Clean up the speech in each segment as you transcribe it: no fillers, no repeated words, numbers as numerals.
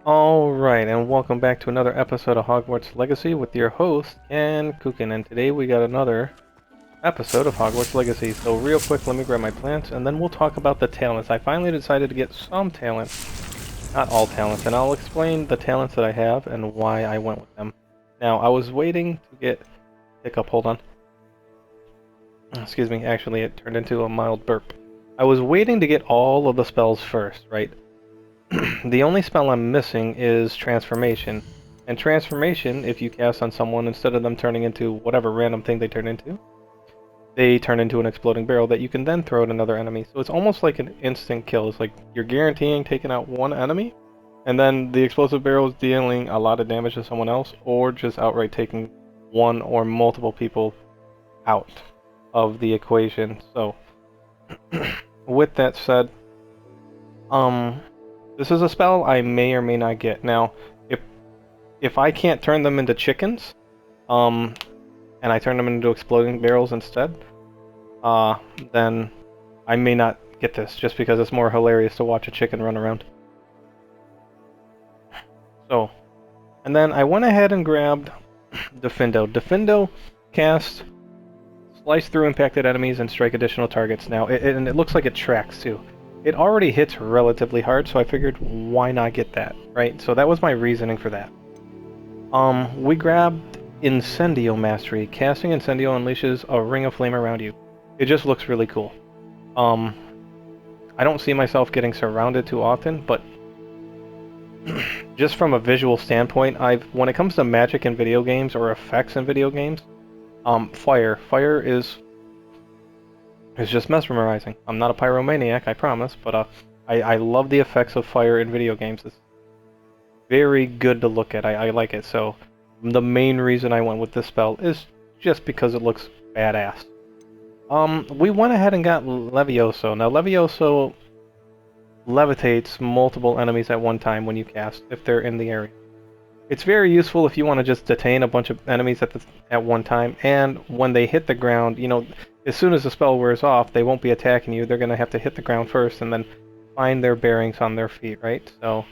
Alright, and welcome back to another episode of Hogwarts Legacy with your host, Kenkukun, and today we got another episode of Hogwarts Legacy. So real quick, let me grab my plants, and then we'll talk about the talents. I finally decided to get some talents, not all talents, and I'll explain the talents that I have and why I went with them. Now, I was waiting to get... Hiccup, hold on. Excuse me, actually it turned into a mild burp. I was waiting to get all of the spells first, right? The only spell I'm missing is Transformation. And Transformation, if you cast on someone, instead of them turning into whatever random thing they turn into, they turn into an exploding barrel that you can then throw at another enemy. So it's almost like an instant kill. It's like you're guaranteeing taking out one enemy, and then the explosive barrel is dealing a lot of damage to someone else, or just outright taking one or multiple people out of the equation. So, with that said, this is a spell I may or may not get. Now, if I can't turn them into chickens, and I turn them into exploding barrels instead, then I may not get this, just because it's more hilarious to watch a chicken run around. So, and then I went ahead and grabbed Diffindo. Diffindo cast slice through impacted enemies and strike additional targets. Now, and it looks like it tracks too. It already hits relatively hard, so I figured why not get that, right? So that was my reasoning for that. We grabbed Incendio Mastery. Casting Incendio unleashes a ring of flame around you. It just looks really cool. I don't see myself getting surrounded too often, but just from a visual standpoint, when it comes to magic in video games or effects in video games, fire is just mesmerizing. I'm not a pyromaniac, I promise, but I love the effects of fire in video games. It's very good to look at. I like it. So the main reason I went with this spell is just because it looks badass. We went ahead and got Levioso. Now Levioso levitates multiple enemies at one time when you cast, if they're in the area. It's very useful if you want to just detain a bunch of enemies at one time, and when they hit the ground, you know, as soon as the spell wears off, they won't be attacking you. They're going to have to hit the ground first and then find their bearings on their feet, right? So,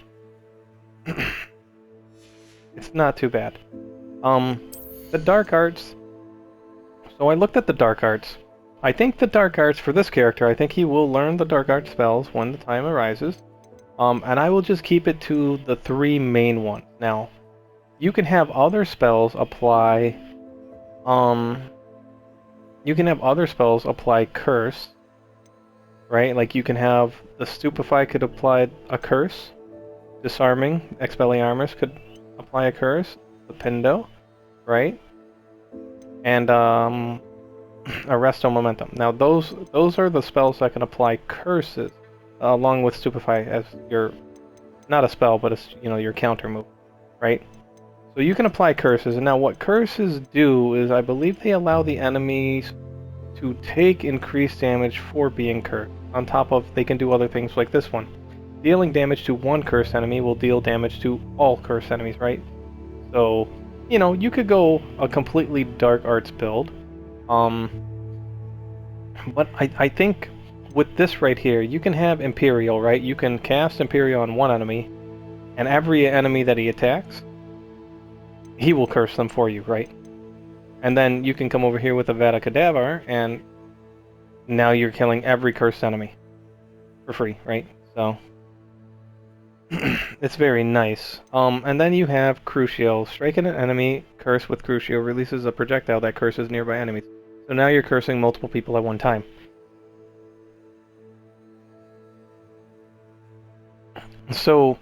it's not too bad. The Dark Arts. So I looked at the Dark Arts. I think the Dark Arts, for this character, I think he will learn the Dark Arts spells when the time arises. And I will just keep it to the three main ones. Now, you can have other spells apply, curse, right? Like you can have the Stupefy could apply a curse, Disarming, Expelliarmus could apply a curse, the Pindo, right? And Arresto Momentum. Now those are the spells that can apply curses, along with Stupefy as your, not a spell, but it's, you know, your counter move, right? So you can apply curses, and now what curses do is I believe they allow the enemies to take increased damage for being cursed. On top of, they can do other things like this one. Dealing damage to one cursed enemy will deal damage to all cursed enemies, right? So, you know, you could go a completely Dark Arts build. But I think with this right here, you can have Imperial, right? You can cast Imperial on one enemy, and every enemy that he attacks, he will curse them for you, right? And then you can come over here with a Vada Cadaver, and now you're killing every cursed enemy for free, right? So it's very nice. And then you have Crucio. Striking an enemy cursed with Crucio releases a projectile that curses nearby enemies. So now you're cursing multiple people at one time. So,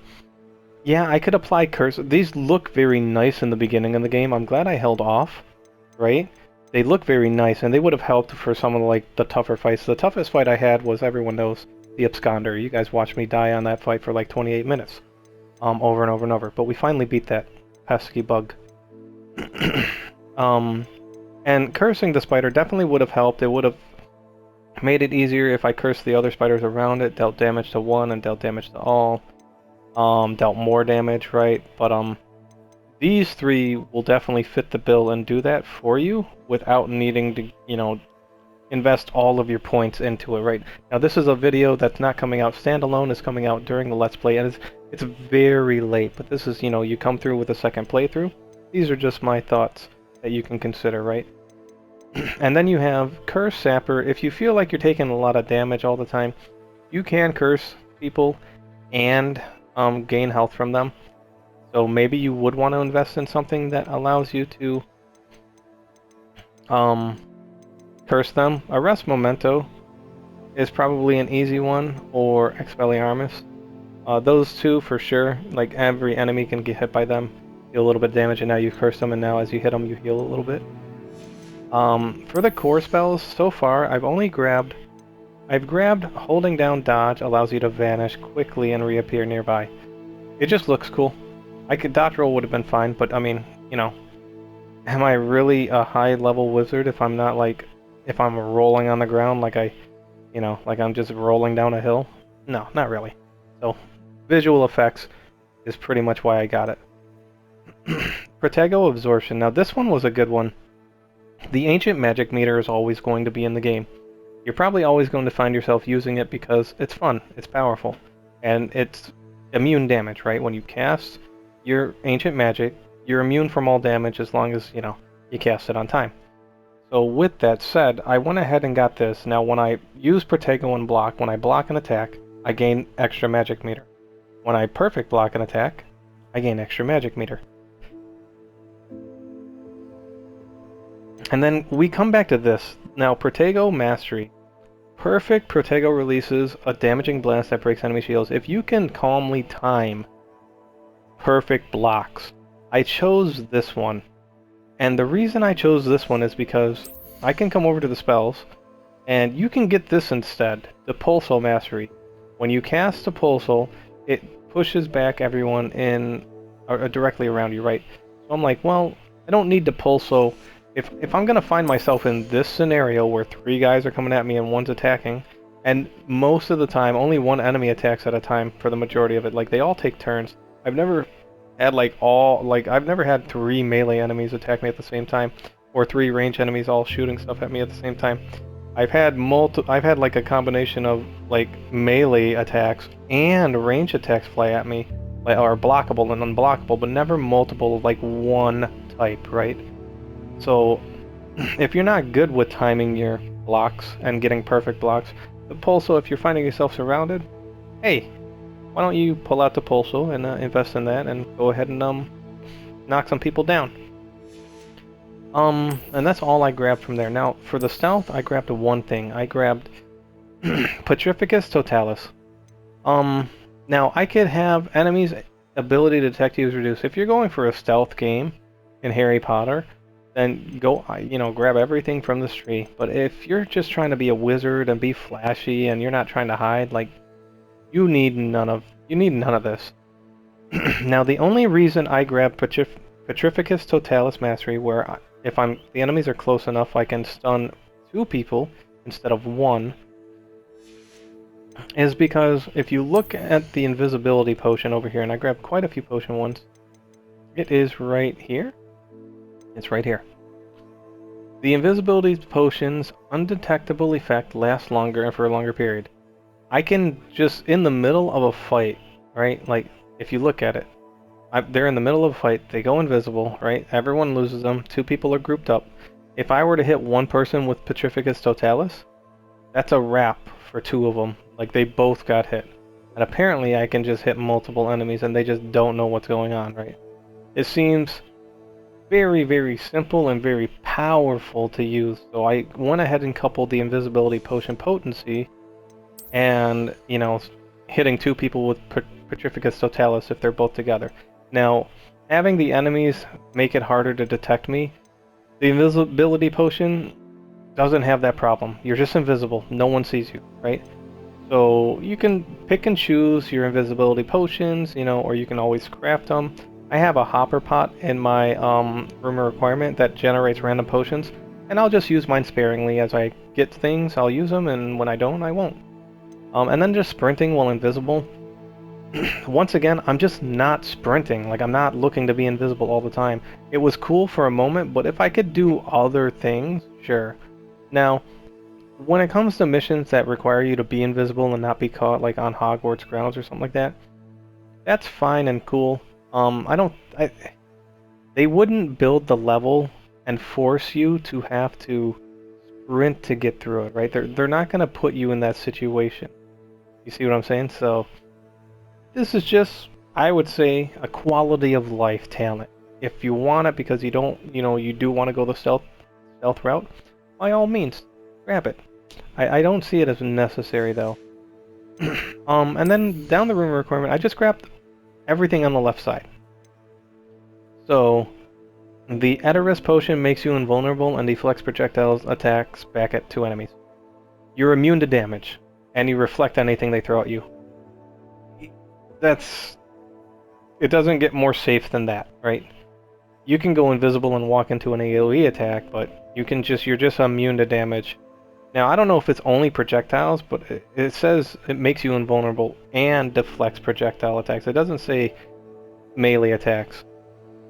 yeah, I could apply curse. These look very nice in the beginning of the game. I'm glad I held off, right? They look very nice, and they would have helped for some of the tougher fights. The toughest fight I had was, everyone knows, the Absconder. You guys watched me die on that fight for like 28 minutes, over and over and over. But we finally beat that pesky bug. And cursing the spider definitely would have helped. It would have made it easier if I cursed the other spiders around it, dealt damage to one and dealt damage to all. Dealt more damage, right? But these three will definitely fit the bill and do that for you without needing to, you know, invest all of your points into it, right? Now this is a video that's not coming out standalone, it's coming out during the Let's Play, and It's very late, but this is, you know, you come through with a second playthrough. These are just my thoughts that you can consider, right? And then you have Curse Sapper. If you feel like you're taking a lot of damage all the time, you can curse people and gain health from them. So maybe you would want to invest in something that allows you to curse them. Arrest Memento is probably an easy one, or Expelliarmus. Those two for sure. Like every enemy can get hit by them, deal a little bit of damage, and now you curse them, and now as you hit them, you heal a little bit. For the core spells, so far I've grabbed holding down dodge allows you to vanish quickly and reappear nearby. It just looks cool. Dodge roll would have been fine, but I mean, you know, am I really a high level wizard if I'm not like, if I'm rolling on the ground like you know, like I'm just rolling down a hill? No, not really. So, visual effects is pretty much why I got it. Protego Absorption. Now this one was a good one. The Ancient Magic Meter is always going to be in the game. You're probably always going to find yourself using it because it's fun, it's powerful, and it's immune damage, right? When you cast your Ancient Magic, you're immune from all damage as long as, you know, you cast it on time. So with that said, I went ahead and got this. Now when I use Protego and block, when I block an attack, I gain extra Magic Meter. When I perfect block an attack, I gain extra Magic Meter. And then we come back to this. Now, Protego Mastery. Perfect Protego releases a damaging blast that breaks enemy shields. If you can calmly time perfect blocks. I chose this one. And the reason I chose this one is because I can come over to the spells, and you can get this instead. The Pulso Mastery. When you cast a Pulso, it pushes back everyone in directly around you, right? So I'm like, well, I don't need to Pulso. If I'm going to find myself in this scenario where 3 guys are coming at me and one's attacking, and most of the time only one enemy attacks at a time for the majority of it, like they all take turns. I've never had I've never had 3 melee enemies attack me at the same time, or 3 range enemies all shooting stuff at me at the same time. I've had like a combination of like melee attacks and range attacks fly at me, like, or blockable and unblockable, but never multiple like one type, right? So, if you're not good with timing your blocks and getting perfect blocks, the Pulso, if you're finding yourself surrounded, hey, why don't you pull out the Pulso and invest in that and go ahead and knock some people down. And that's all I grabbed from there. Now, for the stealth, I grabbed one thing. I grabbed Petrificus Totalis. Now, I could have enemies' ability to detect you is reduced. If you're going for a stealth game in Harry Potter, then go, you know, grab everything from this tree. But if you're just trying to be a wizard and be flashy and you're not trying to hide, like, you need none of this. Now, the only reason I grabbed Petrificus Totalis Mastery, where if the enemies are close enough, I can stun 2 people instead of 1, is because if you look at the invisibility potion over here, and I grabbed quite a few potion ones, it is right here. It's right here. The invisibility potion's undetectable effect lasts longer and for a longer period. I can just, in the middle of a fight, right? Like, if you look at it, they're in the middle of a fight, they go invisible, right? Everyone loses them, 2 people are grouped up. If I were to hit one person with Petrificus Totalis, that's a wrap for 2 of them. Like, they both got hit. And apparently I can just hit multiple enemies and they just don't know what's going on, right? It seems very, very simple and very powerful to use. So I went ahead and coupled the invisibility potion potency and, you know, hitting 2 people with Petrificus Totalis if they're both together. Now, having the enemies make it harder to detect me, the invisibility potion doesn't have that problem. You're just invisible. No one sees you, right? So you can pick and choose your invisibility potions, you know, or you can always craft them. I have a hopper pot in my room requirement that generates random potions, and I'll just use mine sparingly. As I get things, I'll use them, and when I don't, I won't. And then just sprinting while invisible. Once again, I'm just not sprinting. Like, I'm not looking to be invisible all the time. It was cool for a moment, but if I could do other things, sure. Now, when it comes to missions that require you to be invisible and not be caught, like on Hogwarts grounds or something like that, that's fine and cool. They wouldn't build the level and force you to have to sprint to get through it, right? They're not gonna put you in that situation. You see what I'm saying? So this is just, I would say, a quality of life talent. If you want it because you don't, you do want to go the stealth route, by all means, grab it. I don't see it as necessary though. And then down the room requirement, I just grabbed everything on the left side. So the Eterus potion makes you invulnerable and deflects projectiles attacks back at 2 enemies. You're immune to damage, and you reflect anything they throw at you. It doesn't get more safe than that, right? You can go invisible and walk into an AoE attack, but you're just immune to damage. Now, I don't know if it's only projectiles, but it says it makes you invulnerable and deflects projectile attacks. It doesn't say melee attacks,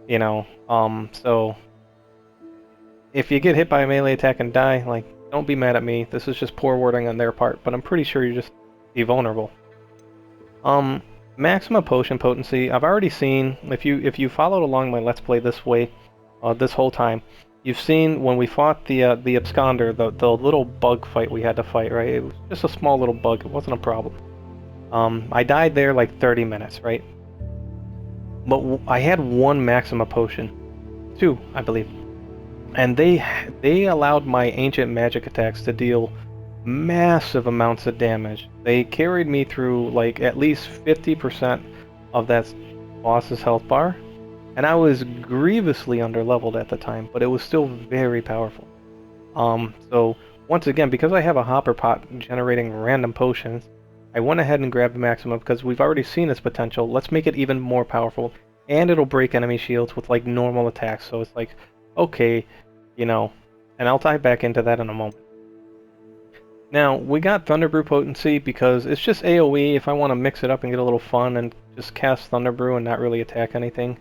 so if you get hit by a melee attack and die, like, don't be mad at me. This is just poor wording on their part, but I'm pretty sure you're just invulnerable. Maxima potion potency. I've already seen, if you followed along my Let's Play this way, this whole time, you've seen when we fought the absconder, the little bug fight we had to fight, right? It was just a small little bug. It wasn't a problem. I died there like 30 minutes, right? But I had 1 Maxima potion, 2, I believe, and they allowed my ancient magic attacks to deal massive amounts of damage. They carried me through like at least 50% of that boss's health bar, and I was grievously underleveled at the time, but it was still very powerful. So once again, because I have a hopper pot generating random potions, I went ahead and grabbed the Maxima because we've already seen its potential. Let's make it even more powerful, and it'll break enemy shields with like normal attacks. So it's like, okay, and I'll dive back into that in a moment. Now, we got Thunderbrew potency because it's just AoE. If I want to mix it up and get a little fun and just cast Thunderbrew and not really attack anything,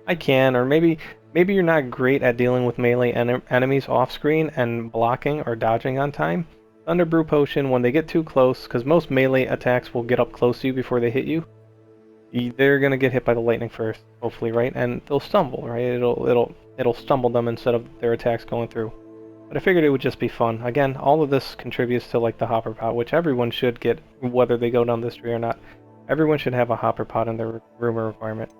I can. Or maybe you're not great at dealing with melee enemies off-screen and blocking or dodging on time. Thunderbrew potion, when they get too close, because most melee attacks will get up close to you before they hit you, they're gonna get hit by the lightning first, hopefully, right? And they'll stumble, right? It'll stumble them instead of their attacks going through. But I figured it would just be fun. Again, all of this contributes to like the hopper pot, which everyone should get, whether they go down this tree or not. Everyone should have a hopper pot in their room requirement.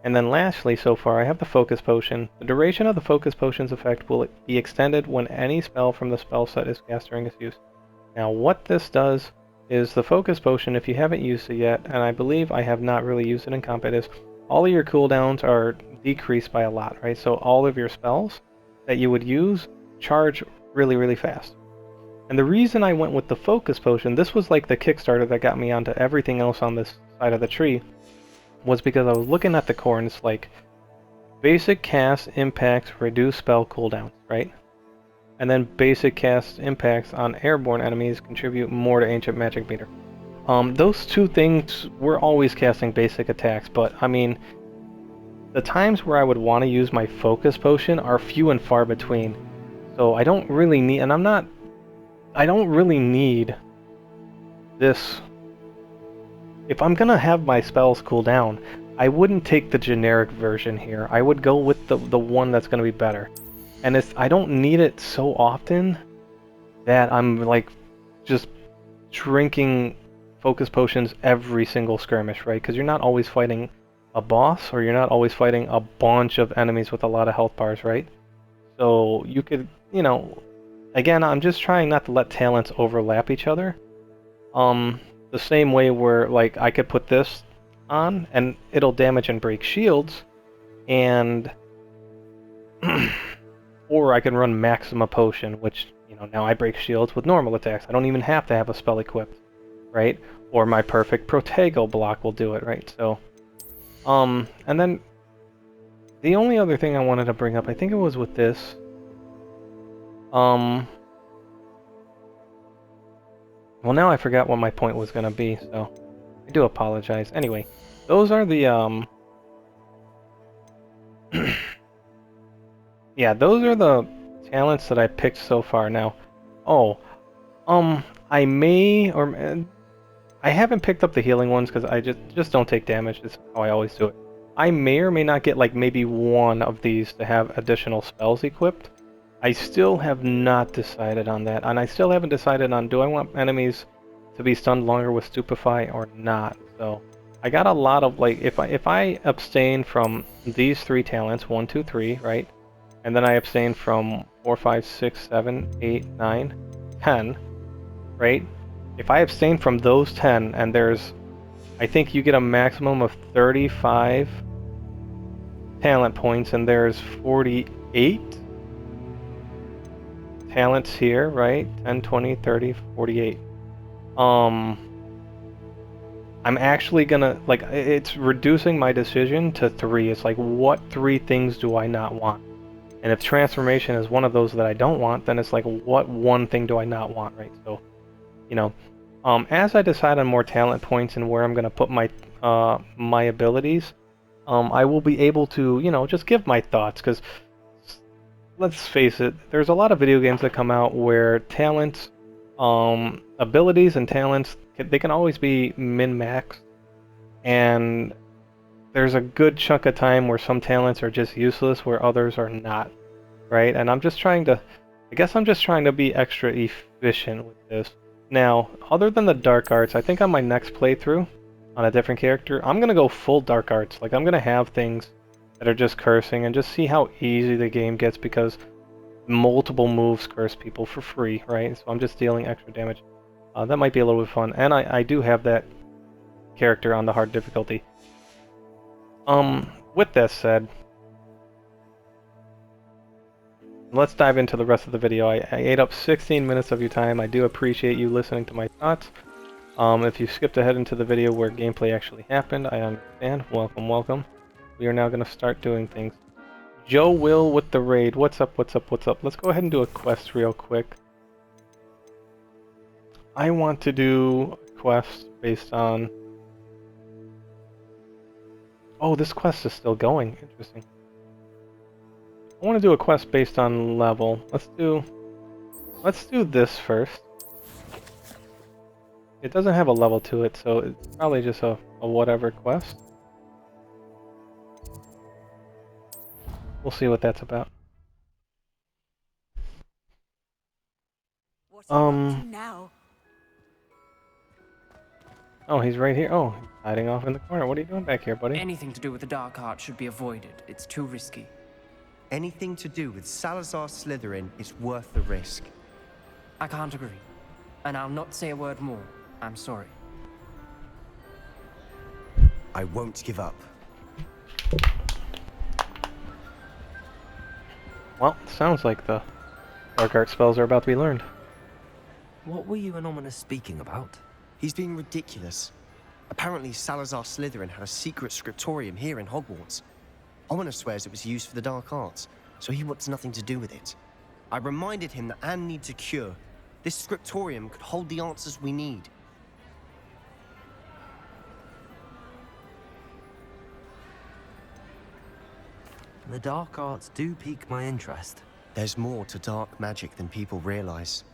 And then lastly, so far, I have the focus potion. The duration of the focus potion's effect will be extended when any spell from the spell set is cast during its use. Now, what this does is the focus potion, if you haven't used it yet, and I believe I have not really used it in combat, is all of your cooldowns are decreased by a lot, right? So all of your spells that you would use charge really, really fast. And the reason I went with the focus potion, this was like the Kickstarter that got me onto everything else on this side of the tree, was because I was looking at the core and it's like basic cast impacts reduce spell cooldowns, right? And then basic cast impacts on airborne enemies contribute more to ancient magic meter. Those two things, we're always casting basic attacks, but I mean, the times where I would want to use my focus potion are few and far between. So I don't really need, and I don't really need this. If I'm gonna have my spells cool down, I wouldn't take the generic version here. I would go with the one that's gonna be better. And I don't need it so often that I'm like just drinking focus potions every single skirmish, right? Because you're not always fighting a boss, or you're not always fighting a bunch of enemies with a lot of health bars, right? So you could, again, I'm just trying not to let talents overlap each other. The same way where, like, I could put this on, and it'll damage and break shields, and or I can run Maxima Potion, which, now I break shields with normal attacks. I don't even have to have a spell equipped, right? Or my perfect Protego block will do it, right? So, and then the only other thing I wanted to bring up, I think it was with this, well, now I forgot what my point was going to be, so I do apologize. Anyway, those are the, yeah, those are the talents that I picked so far. Now, I may, or I haven't picked up the healing ones because I just don't take damage. It's how I always do it. I may or may not get like maybe one of these to have additional spells equipped. I still have not decided on that, and I still haven't decided on do I want enemies to be stunned longer with Stupefy or not. So I got a lot of like if I abstain from these 3 talents, 1, 2, 3, right, and then I abstain from 4, 5, 6, 7, 8, 9, 10, right? If I abstain from those 10, and there's, I think you get a maximum of 35 talent points, and there's 48 talents here, right? 10, 20, 30, 48. I'm actually gonna, like, it's reducing my decision to 3. It's like, what 3 things do I not want? And if transformation is one of those that I don't want, then it's like, what one thing do I not want, right? So, you know, as I decide on more talent points and where I'm gonna put my my abilities, I will be able to, you know, just give my thoughts, because let's face it, there's a lot of video games that come out where talents, abilities and talents, they can always be min-max, and there's a good chunk of time where some talents are just useless, where others are not, right? And I'm just trying to, I guess I'm just trying to be extra efficient with this. Now, other than the dark arts, I think on my next playthrough, on a different character, I'm gonna go full dark arts. Like, I'm gonna have things that are just cursing and just see how easy the game gets, because multiple moves curse people for free, right? So I'm just dealing extra damage. That might be a little bit fun, and I do have that character on the hard difficulty. With that said, let's dive into the rest of the video. I ate up 16 minutes of your time. I do appreciate you listening to my thoughts. If you skipped ahead into the video where gameplay actually happened, I understand. Welcome, welcome. We are now going to start doing things. Joe Will with the raid. What's up, what's up, what's up? Let's go ahead and do a quest real quick. I want to do a quest based on... Oh, this quest is still going. Interesting. I want to do a quest based on level. Let's do this first. It doesn't have a level to it, so it's probably just a whatever quest. We'll see what that's about. What are you up to now? Oh, he's right here. Oh, he's hiding off in the corner. What are you doing back here, buddy? Anything to do with the dark art should be avoided. It's too risky. Anything to do with Salazar Slytherin is worth the risk. I can't agree. And I'll not say a word more. I'm sorry. I won't give up. Well, sounds like the dark art spells are about to be learned. What were you and Ominous speaking about? He's being ridiculous. Apparently, Salazar Slytherin had a secret scriptorium here in Hogwarts. Ominous swears it was used for the dark arts, so he wants nothing to do with it. I reminded him that Anne needs a cure. This scriptorium could hold the answers we need. The dark arts do pique my interest. There's more to dark magic than people realize.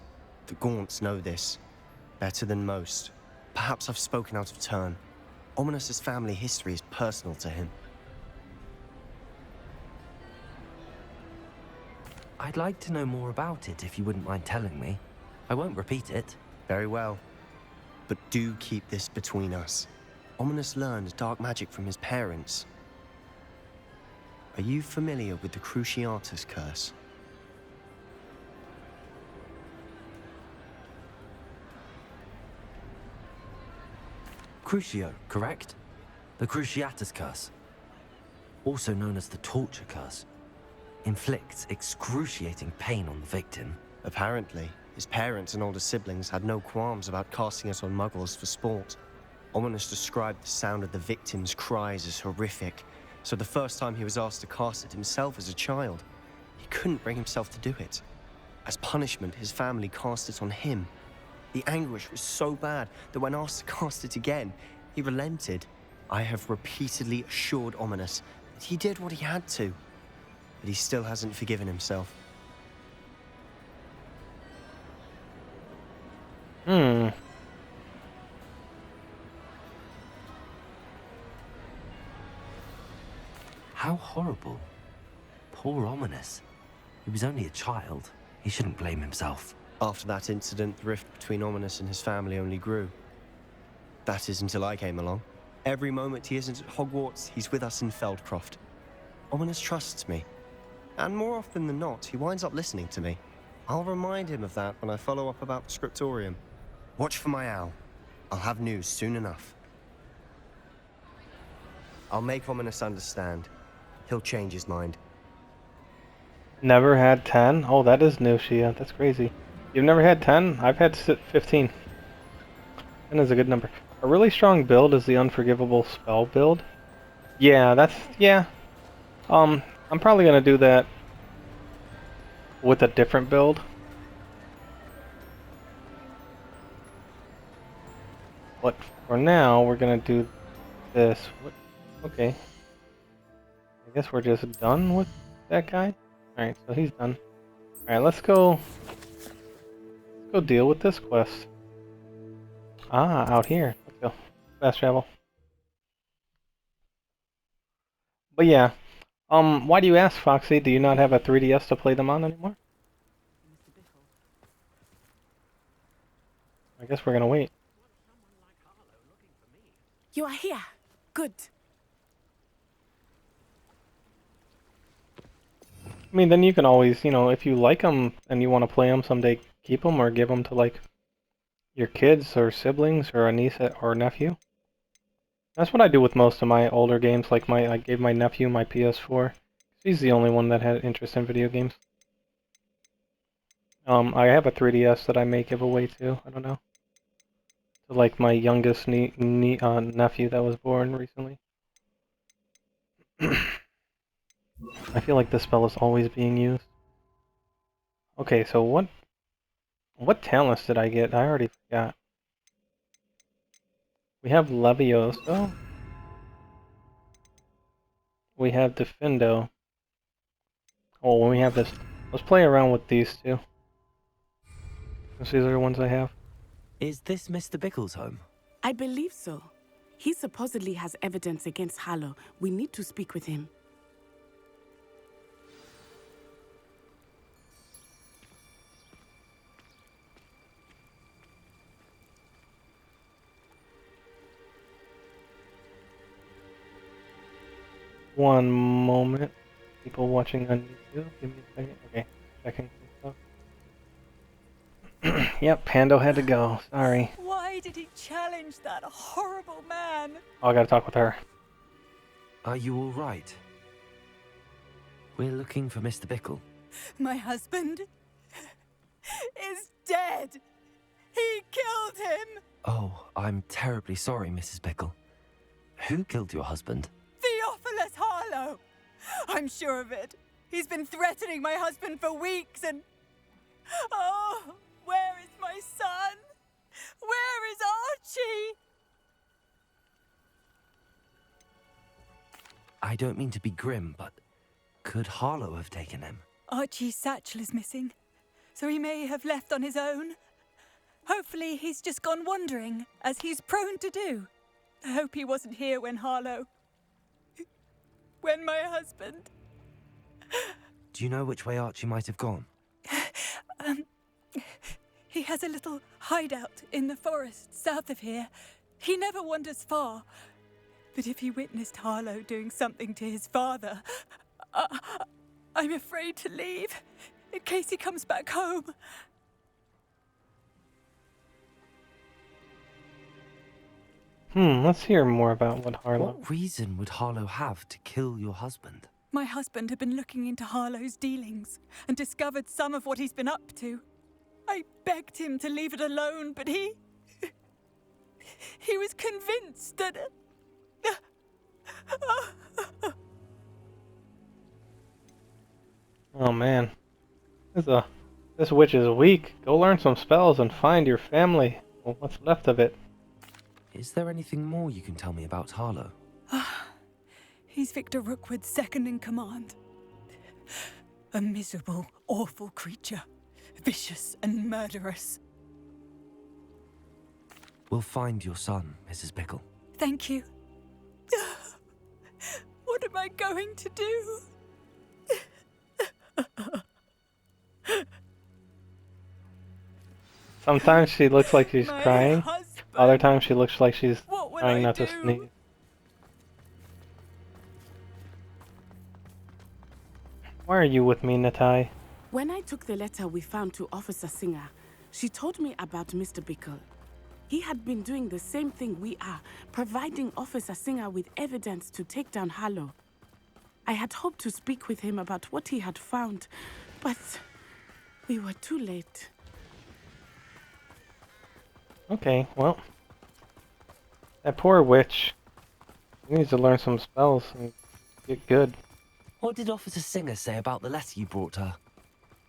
The Gaunts know this better than most. Perhaps I've spoken out of turn. Ominous's family history is personal to him. I'd like to know more about it if you wouldn't mind telling me. I won't repeat it. Very well. But do keep this between us. Ominous learned dark magic from his parents. Are you familiar with the Cruciatus curse? Crucio, correct? The Cruciatus curse, also known as the torture curse, inflicts excruciating pain on the victim. Apparently, his parents and older siblings had no qualms about casting it on muggles for sport. Ominous described the sound of the victim's cries as horrific, so the first time he was asked to cast it himself as a child, he couldn't bring himself to do it. As punishment, his family cast it on him. The anguish was so bad that when asked to cast it again, he relented. I have repeatedly assured Ominous that he did what he had to, but he still hasn't forgiven himself. How horrible. Poor Ominous. He was only a child. He shouldn't blame himself. After that incident, the rift between Ominous and his family only grew. That is until I came along. Every moment he isn't at Hogwarts, he's with us in Feldcroft. Ominous trusts me. And more often than not, he winds up listening to me. I'll remind him of that when I follow up about the scriptorium. Watch for my owl. I'll have news soon enough. I'll make Ominous understand. He'll change his mind. Never had 10? Oh, that is new, Shia. That's crazy. You've never had 10? I've had 15. 10 is a good number. A really strong build is the Unforgivable Spell build. Yeah. I'm probably gonna do that with a different build. But for now, we're gonna do this. Okay. I guess we're just done with that guy. Alright, so he's done. Alright, let's go deal with this quest. Ah, out here. Let's go. Fast travel. But yeah. Why do you ask, Foxy? Do you not have a 3DS to play them on anymore? I guess we're gonna wait. You are here. Good. I mean, then you can always, if you like them and you want to play them someday, keep them or give them to, like, your kids or siblings or a niece or nephew. That's what I do with most of my older games. Like, I gave my nephew my PS4. He's the only one that had interest in video games. I have a 3DS that I may give away too. I don't know. To, like, my youngest nephew that was born recently. I feel like this spell is always being used. Okay, so what talents did I get? I already forgot. We have Levioso. We have Defendo. Oh, when we have this, let's play around with these two. These are the ones I have. Is this Mr. Bickle's home? I believe so. He supposedly has evidence against Harlow. We need to speak with him. One moment. People watching on YouTube. Give me a second. Okay, checking some stuff. Yep, Pando had to go. Sorry. Why did he challenge that horrible man? Oh, I gotta talk with her. Are you all right? We're looking for Mr. Bickle. My husband is dead. He killed him. Oh, I'm terribly sorry, Mrs. Bickle. Who killed your husband? Theophilus Harlow. I'm sure of it. He's been threatening my husband for weeks and... Oh, where is my son? Where is Archie? I don't mean to be grim, but could Harlow have taken him? Archie's satchel is missing, so he may have left on his own. Hopefully he's just gone wandering, as he's prone to do. I hope he wasn't here when Harlow... when my husband... Do you know which way Archie might have gone? He has a little hideout in the forest south of here. He never wanders far. But if he witnessed Harlow doing something to his father, I'm afraid to leave, in case he comes back home. Let's hear more about what Harlow... What reason would Harlow have to kill your husband? My husband had been looking into Harlow's dealings and discovered some of what he's been up to. I begged him to leave it alone, but he was convinced that... Oh man. This witch is weak. Go learn some spells and find your family. Well, what's left of it. Is there anything more you can tell me about Harlow? He's Victor Rookwood's second in command. A miserable, awful creature. Vicious and murderous. We'll find your son, Mrs. Bickle. Thank you. What am I going to do? Sometimes she looks like she's My crying. husband. Other times she looks like she's What will trying I not to do? sneeze. Why are you with me, Natai? When I took the letter we found to Officer Singer, she told me about Mr. Bickle. He had been doing the same thing we are, providing Officer Singer with evidence to take down Harlow. I had hoped to speak with him about what he had found, but we were too late. Okay, well. That poor witch. She needs to learn some spells and get good. What did Officer Singer say about the letter you brought her?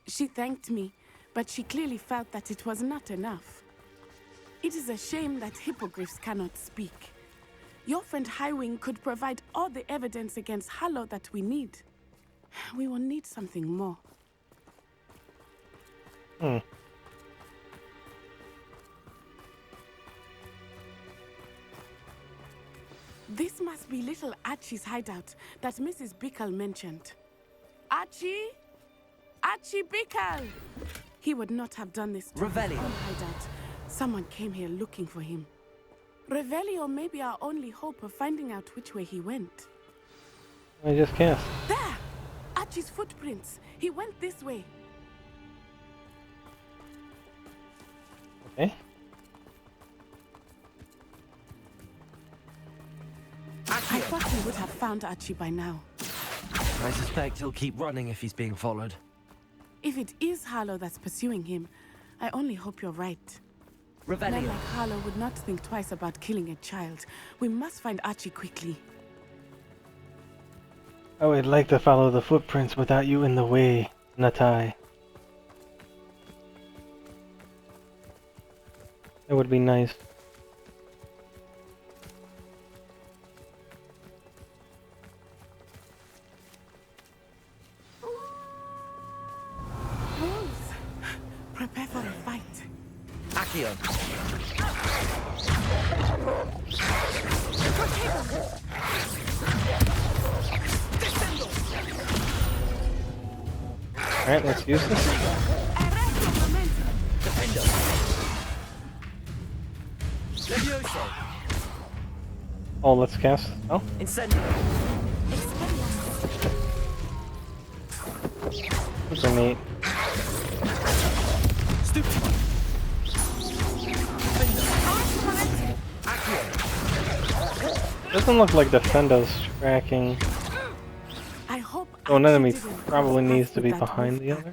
She thanked me, but she clearly felt that it was not enough. It is a shame that hippogriffs cannot speak. Your friend Highwing could provide all the evidence against Harlow that we need. We will need something more. This must be little Archie's hideout that Mrs. Bickle mentioned. Archie? Archie Bickle! He would not have done this to his Revelio. own hideout. Someone came here looking for him. Revelio may be our only hope of finding out which way he went. I just can't. There! Archie's footprints. He went this way. Okay. I thought he would have found Archie by now. I suspect he'll keep running if he's being followed. If it is Harlow that's pursuing him, I only hope you're right. Men Revelio. like Harlow would not think twice about killing a child. We must find Archie quickly. I would like to follow the footprints without you in the way, Natai. It would be nice. Wolves! Prepare for a fight. Accio. Alright, let's use this. Defendo. Levioso. Oh, let's cast. Oh, Incendio. super neat. Stupefy. Accio. Doesn't look like Defendo's tracking. I hope So an Archie enemy didn't probably cross needs paths to with be that behind wolf the other.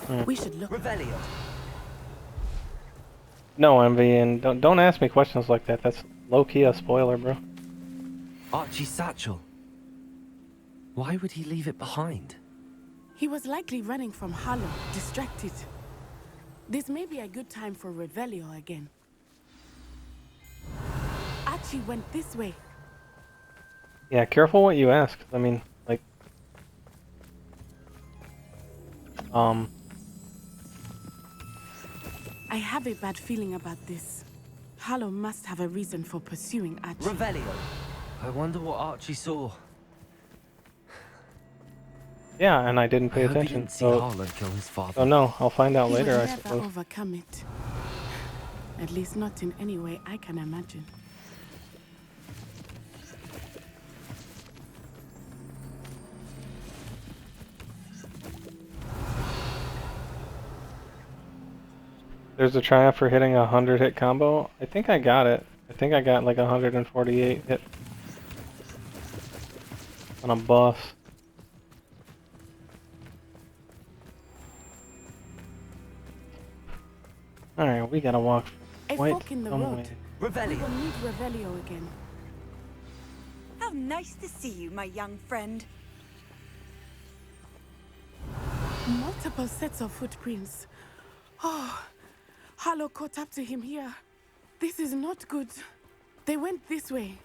pack. We should look. Revelio. No, Envy, and don't ask me questions like that. That's low-key a spoiler, bro. Archie's satchel. Why would he leave it behind? He was likely running from Harlow, distracted. This may be a good time for Revelio again. Archie went this way. Yeah, careful what you ask. I mean, like, I have a bad feeling about this. Harlow must have a reason for pursuing Archie. Revelio. I wonder what Archie saw. yeah, and I didn't pay I hope he attention. didn't see So, Harlan kill his father. so no, I'll find out He later, will I never suppose. overcome it. At least not in any way I can imagine. There's a triumph for hitting a 100-hit combo. I think I got it. I think I got like 148 hit on a boss. Alright, we gotta walk A quite fork in the some road. way. We Revelio. will need Revelio again. How nice to see you, my young friend. Multiple sets of footprints. Oh, Harlow caught up to him here. This is not good. They went this way.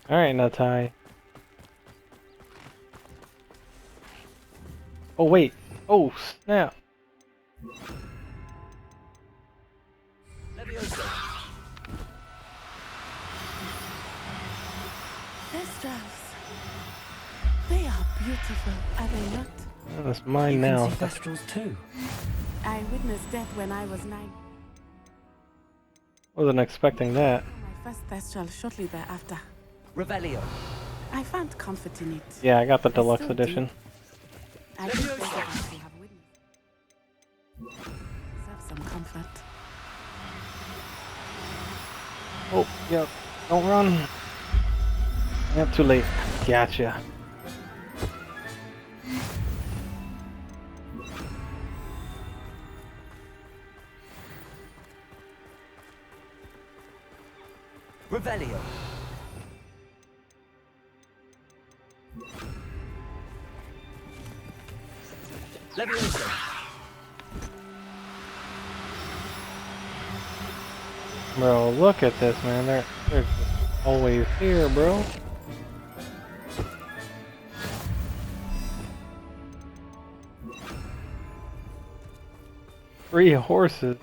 Alright, Natai. Oh, wait. Oh, snap. Thestrals. They are beautiful, are they not? That's mine You now. can see Thestrals too. I witnessed death when I was 9. Wasn't expecting that. My first Thestral shortly thereafter. Revelio. I found comfort in it. Yeah, I got the I deluxe still do. edition. I think those of us who have witnessed deserve some comfort. Oh, yep. Don't run. Yep, too late. Gotcha. Revelio. Levioso. Bro, look at this, man. They're just always here, bro. Three horses.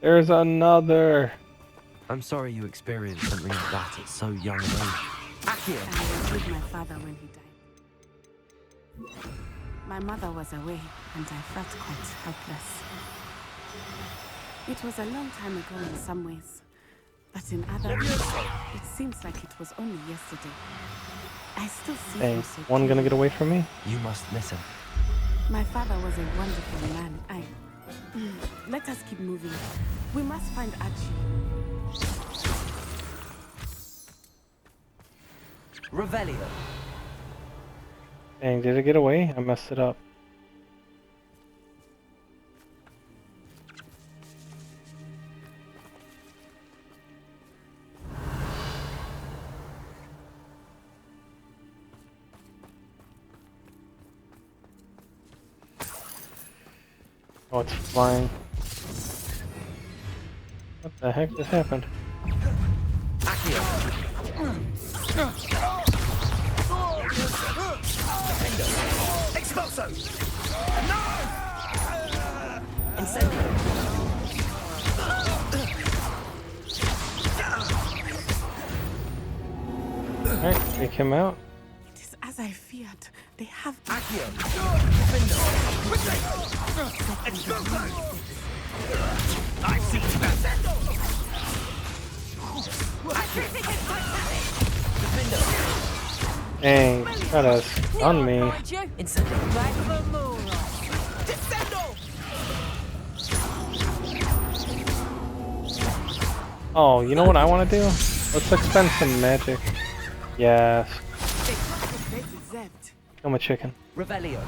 There's another. I'm sorry you experienced something like that at so young an age. Accio. I was with my father when he died. My mother was away, and I felt quite helpless. It was a long time ago in some ways, but in others, it seems like it was only yesterday. I still see Hey, him so one gonna clearly. get away from me? You must miss him. My father was a wonderful man. Let us keep moving. We must find Archie. Revelio. Dang, did it get away? I messed it up. Oh, it's flying. What the heck just happened? Accio. Expulso. No. Incendio. Alright, take him out. It is as I feared. They have Accio. I see Dang, try to stun me. Oh, you know what I want to do? Let's expend some magic. Yes. Kill my chicken. Revelio.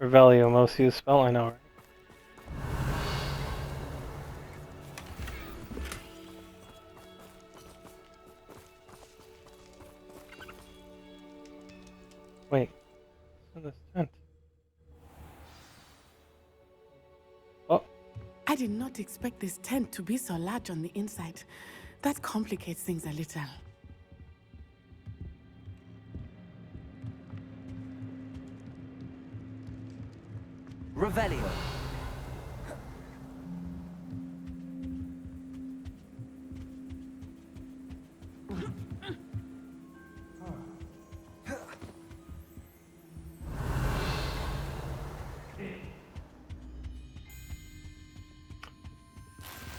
Revelio, most used spell, I know, right? Wait. What's in this tent? Oh, I did not expect this tent to be so large on the inside. That complicates things a little. Revelio.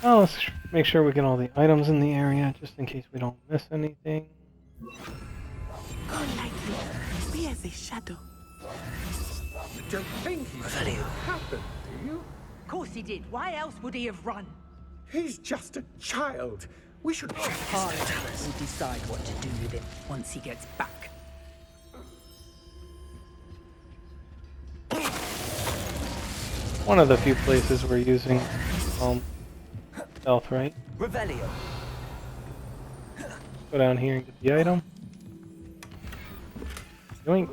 oh, let's make sure we get all the items in the area, just in case we don't miss anything. Go lightly. Be as a shadow. You don't think he's happened, do you? Of course he did. Why else would he have run? He's just a child. We should check his Harlow status. will decide what to do with him once he gets back. One of the few places we're using stealth, right? Revelio. Go down here and get the item. Yoink.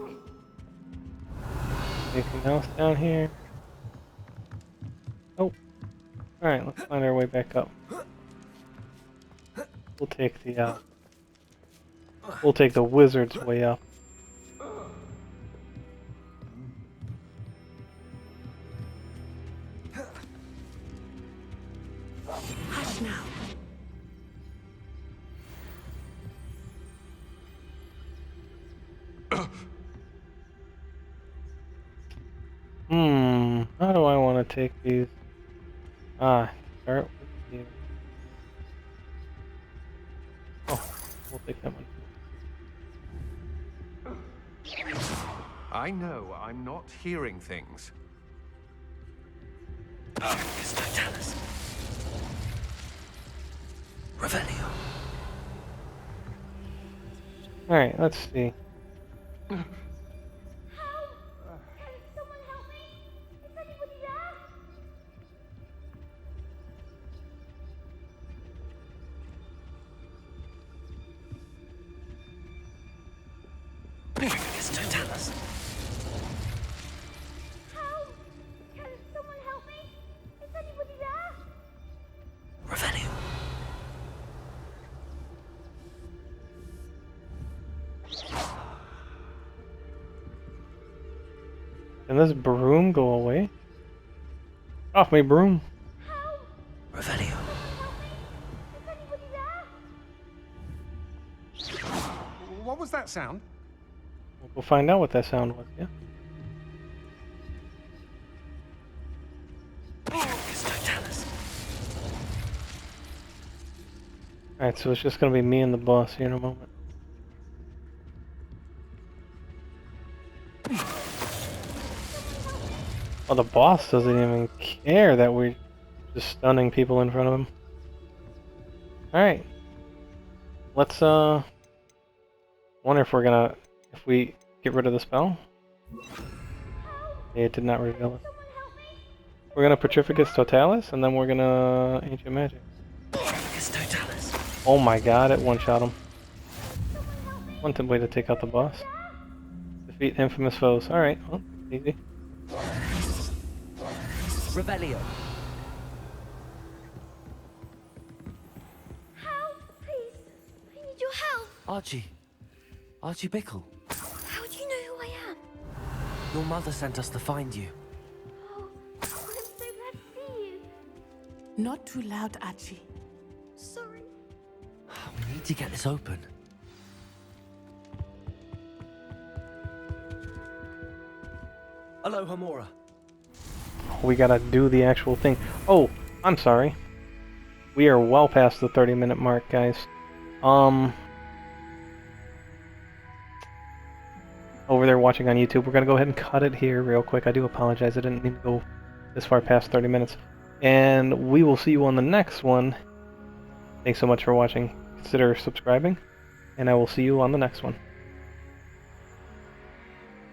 Anything else down here? Oh. Alright, let's find our way back up. We'll take the wizard's way up. How do I want to take these? Start with you. Oh, we'll take that one. I know I'm not hearing things. Focus Totalis. Revelio. Alright, let's see. Focus Totalis. Revelio. Can this broom go away? Off me, broom! Revelio. What was that sound? We'll go find out what that sound was, yeah? Focus Totalis. Alright, so it's just gonna be me and the boss here in a moment. Well, the boss doesn't even care that we're just stunning people in front of him. Alright. Let's, wonder if if we get rid of the spell. Yeah, it did not reveal it. We're gonna Petrificus Totalis, and then we're gonna Ancient Magic. Focus Totalis. Oh my god, it one-shot him. One way to take out the boss. Defeat infamous foes. Alright, well, easy. Revelio. Help, please. I need your help. Archie. Archie Bickle. How do you know who I am? Your mother sent us to find you. Oh, I'm so glad to see you. Not too loud, Archie. Sorry. We need to get this open. Aloha Mora. We gotta do the actual thing. Oh, I'm sorry. We are well past the 30-minute mark, guys. Over there watching on YouTube, we're gonna go ahead and cut it here real quick. I do apologize, I didn't mean to go this far past 30 minutes. And we will see you on the next one. Thanks so much for watching. Consider subscribing, and I will see you on the next one.